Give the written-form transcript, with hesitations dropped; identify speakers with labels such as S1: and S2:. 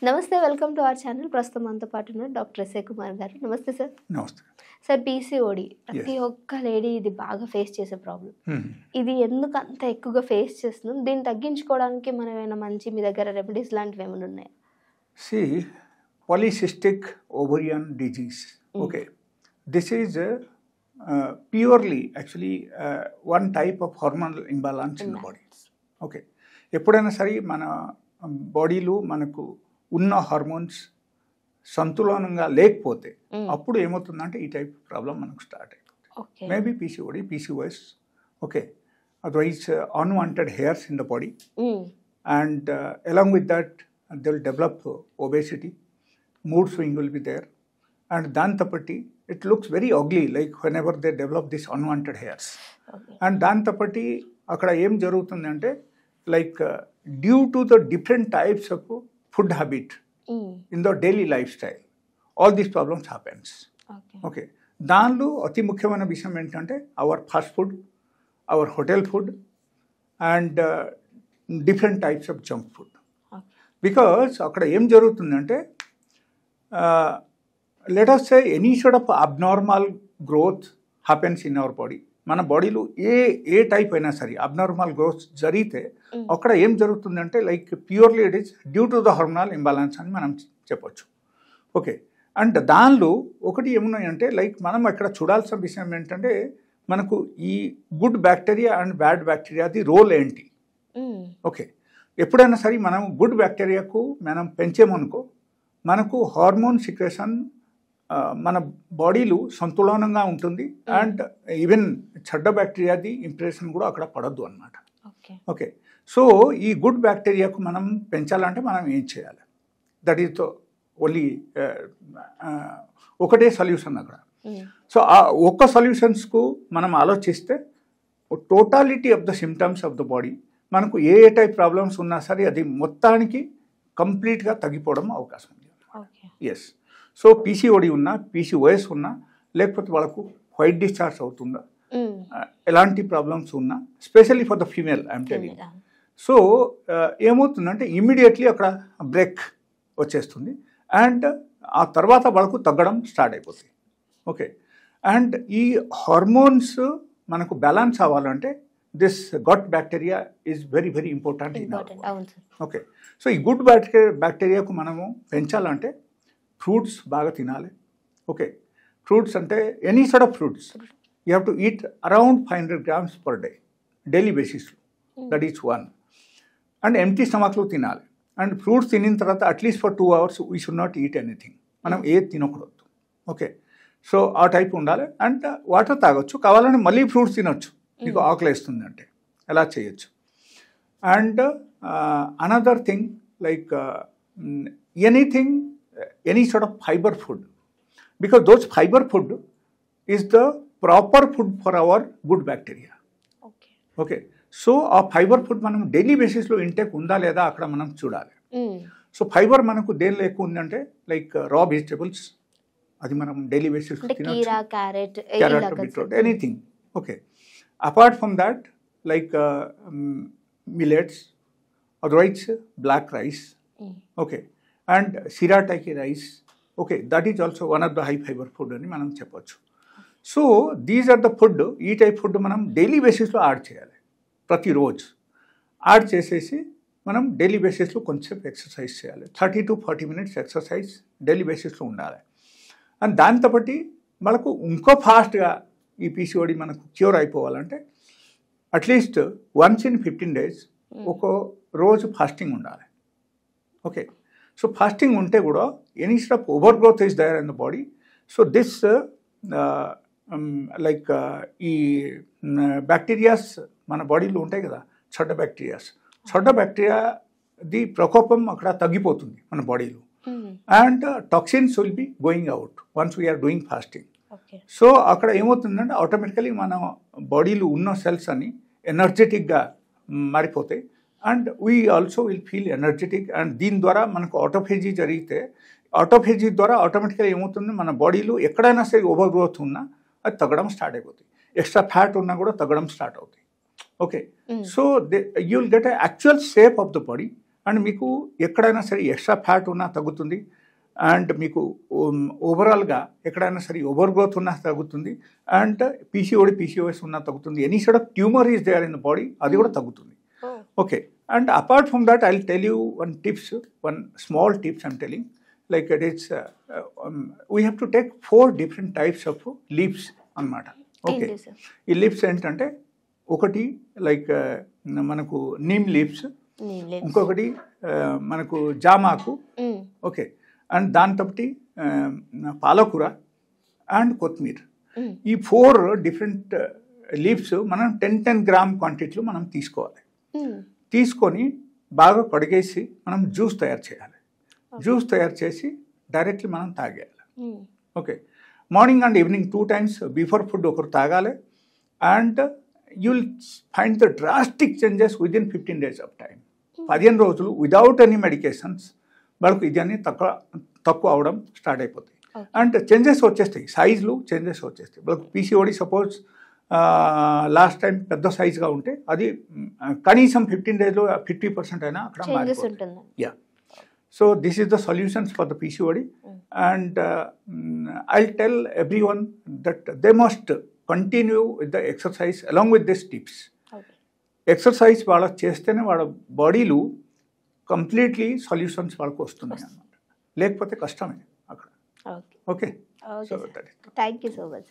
S1: నమస్తే, welcome to our channel. ప్రస్తుతం మనతో పాటు ఉన్నారు డాక్టర్ ఎస్ఏ కుమార్ గారు. నమస్తే సార్.
S2: నమస్తే
S1: సార్, పీసీఓడి ప్రతి ఒక్క లేడీ ఇది బాగా ఫేస్ చేసే ప్రాబ్లం. ఇది ఎందుకు అంత ఎక్కువగా ఫేస్ చేస్తున్నాం? దీన్ని తగ్గించుకోవడానికి మనం ఏమైనా మంచి మీ దగ్గర రెమెడీస్ లాంటివి ఏమైనా ఉన్నాయా?
S2: See, polycystic ovarian disease. Okay, this is purely actually one type of hormonal imbalance in the body. Okay, ఎప్పుడైనా సరే మన బాడీలో మనకు ఉన్న హార్మోన్స్ సంతులనంగా లేకపోతే అప్పుడు ఏమవుతుందంటే ఈ టైప్ ప్రాబ్లం మనకు స్టార్ట్ అయిపోతుంది. Maybe PCOD, PCOS. Okay, otherwise unwanted hairs in the body and along with that they will develop obesity, mood swing will be there, and dantapatti it looks very ugly like whenever they develop this unwanted hairs. And dantapatti akkada em jarugutundante like due to the different types of food habit in the daily lifestyle, all these problems happens. Okay, దానిలో అతి ముఖ్యమైన విషయం ఏంటంటే our fast food, our hotel food and different types of junk food. Because అక్కడ ఏం జరుగుతుందంటే let us say any sort of abnormal growth happens in our body. మన బాడీలో ఏ టైప్ అయినా సరే అబ్నార్మల్ గ్రోత్ జరిగితే అక్కడ ఏం జరుగుతుందంటే like purely it is due to the hormonal imbalance అని మనం చెప్పొచ్చు. ఓకే, అండ్ దానిలో ఒకటి ఏమున్నాయంటే లైక్ మనం ఇక్కడ చూడాల్సిన విషయం ఏంటంటే మనకు ఈ గుడ్ బ్యాక్టీరియా అండ్ బ్యాడ్ బ్యాక్టీరియాది రోల్ ఏంటి. ఓకే, ఎప్పుడైనా సరే మనం గుడ్ బ్యాక్టీరియాకు మనం పెంచేమనుకో మనకు హార్మోన్ సిక్రేషన్ మన బాడీలో సంతులనంగా ఉంటుంది అండ్ ఈవెన్ చెడ్డ బ్యాక్టీరియాది ఇంప్రెషన్ కూడా అక్కడ పడద్దు అనమాట. ఓకే, సో ఈ గుడ్ బ్యాక్టీరియాకు మనం పెంచాలంటే మనం ఏం చేయాలి? దట్ ఈస్ ద ఓన్లీ ఒకటే సొల్యూషన్ అక్కడ. సో ఆ ఒక్క సొల్యూషన్స్కు మనం ఆలోచిస్తే totality of the symptoms of the body మనకు ఏ టైప్ ప్రాబ్లమ్స్ ఉన్నా సరే అది మొత్తానికి కంప్లీట్గా తగ్గిపోవడం అవకాశం ఉంది. ఎస్, సో పీసీఓడి ఉన్నా, పీసీఓఎస్ ఉన్నా, లేకపోతే వాళ్ళకు వైట్ డిశ్చార్జ్ అవుతుందా, ఎలాంటి ప్రాబ్లమ్స్ ఉన్నా, specially for the female I'm telling. So ఏమవుతుందంటే ఇమ్మీడియట్లీ అక్కడ బ్రేక్ వచ్చేస్తుంది అండ్ ఆ తర్వాత వాళ్ళకు తగ్గడం స్టార్ట్ అయిపోతుంది. ఓకే, అండ్ ఈ హార్మోన్స్ మనకు బ్యాలెన్స్ అవ్వాలంటే this gut bacteria is very very important in our body. Okay, so ఈ గుడ్ బ్యాక్టీరియాకు మనము పెంచాలంటే ఫ్రూట్స్ బాగా తినాలి. ఓకే, ఫ్రూట్స్ అంటే any sort of fruits you have to eat around 500 grams per day daily బేసిస్లో. That is one. And empty స్టమక్లో తినాలి. అండ్ ఫ్రూట్స్ తినిన తర్వాత at least for 2 hours we should not eat anything. మనం ఏది తినకూడదు. ఓకే, సో ఆ టైప్ ఉండాలి. అండ్ వాటర్ తాగొచ్చు, కావాలని మళ్ళీ ఫ్రూట్స్ తినొచ్చు మీకు ఆకలి వేస్తుంది అంటే ఎలా చేయొచ్చు. And another thing like anything any sort of fiber food, because those fiber food is the proper food for our good bacteria. Okay, so a fiber food మనం డైలీ బేసిస్లో ఇంటేక్ ఉందా లేదా అక్కడ మనం చూడాలి. సో ఫైబర్ మనకు దేనిలో ఎక్కువ ఉందంటే లైక్ రా వెజిటబుల్స్, అది మనం డైలీ బేసిస్లో తినొచ్చు, carrot, beetroot, anything. Okay, apart from that like millets, otherwise black rice. Okay, and సిరాటైకి rice. Okay, that is also one of the high fibre food అని మనం చెప్పొచ్చు. So these are the food, ఈ type food మనం daily బేసిస్లో add చేయాలి. ప్రతిరోజు add చేసేసి మనం డైలీ బేసిస్లో కొంచెం ఎక్సర్సైజ్ చేయాలి. 30 to 40 minutes ఎక్సర్సైజ్ డైలీ బేసిస్లో ఉండాలి. అండ్ దాంతో బట్టి మనకు ఇంకో ఫాస్ట్గా ఈ పీసీఓడి మనకు క్యూర్ అయిపోవాలంటే అట్లీస్ట్ వన్స్ ఇన్ 15 days ఒక రోజు ఫాస్టింగ్ ఉండాలి. ఓకే, సో ఫాస్టింగ్ ఉంటే కూడా any sort of over growth is there in the body. So this like ఈ బ్యాక్టీరియాస్ మన బాడీలో ఉంటాయి కదా, చెడ్డ బ్యాక్టీరియాది ప్రకోపం అక్కడ తగ్గిపోతుంది మన బాడీలో. And toxins will be going out once we're doing fasting. So అక్కడ ఏమవుతుందంటే ఆటోమేటికలీ మన బాడీలో ఉన్న సెల్స్ అన్ని ఎనర్జెటిక్గా మారిపోతాయి and we also will feel energetic. And దీని ద్వారా మనకు ఆటోఫేజీ జరిగితే ఆటోఫేజీ ద్వారా ఆటోమేటిక్గా ఏమవుతుంది మన బాడీలో ఎక్కడైనా సరే ఓవర్ గ్రోత్ ఉన్నా అది తగ్గడం స్టార్ట్ అయిపోతుంది, ఎక్స్ట్రా ఫ్యాట్ ఉన్నా కూడా తగ్గడం స్టార్ట్ అవుతాయి. Okay, so you will get a actual shape of the body and మీకు ఎక్కడైనా సరే ఎక్స్ట్రా ఫ్యాట్ ఉన్నా తగ్గుతుంది, అండ్ మీకు ఓవరాల్గా ఎక్కడైనా సరే ఓవర్ గ్రోత్ ఉన్నా తగ్గుతుంది, అండ్ పీసీఓఎస్ ఉన్నా తగ్గుతుంది, any side of tumour is there in the body అది కూడా తగ్గుతుంది. Okay, and apart from that I will tell you one small tips I'm telling. Like it is we have to take 4 different types of leaves అన్నమాట. Okay, ఈ leaves ఏంటంటే ఒకటి like మనకు neem leaves, ఇంకొకటి మనకు జామాకు, ఓకే, అండ్ దాంతోటి పాలకూర and కొత్తిమీర. ఈ 4 different లీవ్స్ మనం 10 గ్రామ్ క్వాంటిటీలో మనం తీసుకోవాలి. తీసుకొని బాగా కడిగేసి మనం జ్యూస్ తయారు చేయాలి. జ్యూస్ తయారు చేసి డైరెక్ట్లీ మనం తాగేయాలి. Okay, morning and evening 2 times before food ఒకరు తాగాలి. And you will find the drastic changes within 15 days of time. 15 రోజులు విదౌట్ ఎనీ మెడికేషన్స్ వాళ్ళకు ఇది అన్ని తక్కువ అవడం స్టార్ట్ అయిపోతాయి. అండ్ చేంజెస్ వచ్చేస్తాయి, సైజులు చేంజెస్ వచ్చేస్తాయి. వాళ్ళకు పీసీఓడి సపోజ్ లాస్ట్ టైం పెద్ద సైజ్గా ఉంటే అది కనీసం 15 daysలో 50% అయినా అక్కడ మారిపోతుంది. Yeah, so this is the solutions for the PCOD. And I'll tell everyone that they must continue with the exercise along with this tips. Exercise వాళ్ళ చేస్తేనే వాళ్ళ బాడీలు కంప్లీట్లీ సొల్యూషన్స్ వాళ్ళకు వస్తున్నాయి అన్నమాట, లేకపోతే కష్టమే అక్కడ. Okay,
S1: thank you so much.